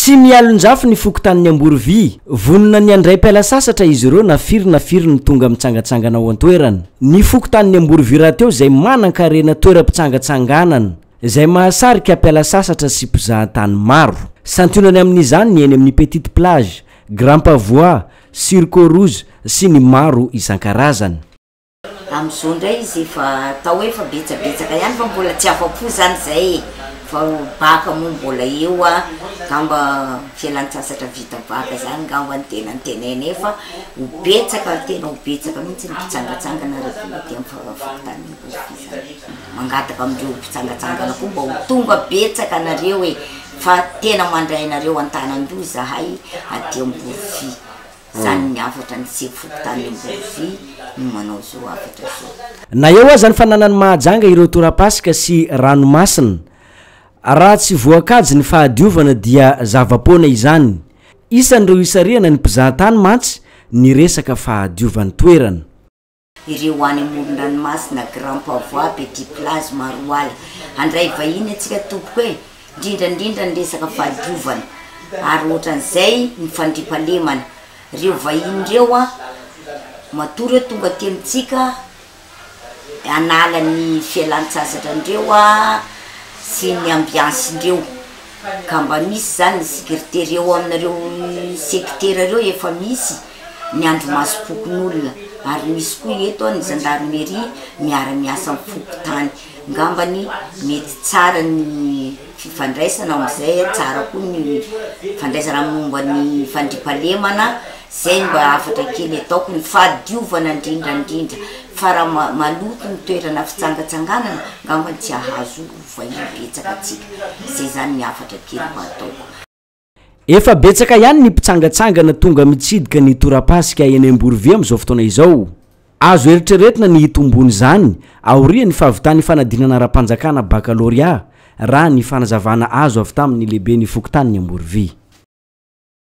tsy mialonjafy ny fokotanin'ny Amborovy, vonona ny andray piala sasatra izy ireo nafirina ny tonga mitsangatsangana ao an-toerana. Ny fokotanin'ny Amborovy rahateo zay manan-karena toeram-pitsangatsanganana zay mahasarika piala sasatra sy mpizahatany maro. Santionany amin'izany ny eny amin'ny Petite Plage, Grand Pavois, Circo Rouge sy ny maro isan-karazany. Am'izao ndray izy efa tao efa betsabetsaka ihany fa mbola tsy afa-po zany zay fa baka moa mbola eo gamba fialan-tsasatra vita baka zany gamba ny tena ntenena efa ho betsaka mihitsy ny mpitsangatsangana rehefa amin'ny fokotanin'ny Amborovy zany. Mangataka amindreo mpitsangatsangana koa mba ho tonga betsaka anareo fa tena mandray anareo an-tanandroa zahay aty Amborovy. Zany ny afatra ny seky fokotanin'ny Amborovy no manao zao afatra zao. Na eo aza ny fananany mahajanga ireo torapasika sy ranomasina. Raha tsy voakajy ny fahadiovana dia zavapoana izany. Isan'ireo isariana ny mpizahatany mantsy ny resaka fahadiovan'ny toerana. Ireo any amoron-dranomasina, Grand Pavois, Petite Plage, Maroala. Handray vahiny atsika tompoko hoe indrindra ny resaka fahadiovana. Ary ohatran'izay ny fandriampahalemana. Reo vahiny reo matory tonga aty amintsika anala ny fialan-tsasatra ndreo sy ny ambiansy-ndreo. Ka mba misy zany ny sécurité reo aminareo secteur reo efa misy ny andro masom-pokon'olona ary misy koa eto ny gendarmerie miara-miasa amin'ny fokotany. Ngambany mety tsara ny fifandraisana am'izay, tsara koa ny fandraisana momba ny fandriampahalemana. Zay mba afatra kely ataoko ny fahadiovana indrindra fa raha maloto ny toerana fitsangatsanganana ngambany tsy ahazo vahiny betsaka atsika. Zay zany ny afatra kely mba ataoko. Efa betsaka ihany ny mpitsangatsangana tonga mitsidika ny torapasika eny Amborovy amin'izao fotoana izao. Azo eritreretina ny itombony zany aoria ny fahavitany fanadinana ara-panjakana baccalauréat raha ny fanazavana azo avy tamin'ny lehibe ny fokotanin'ny Amborovy.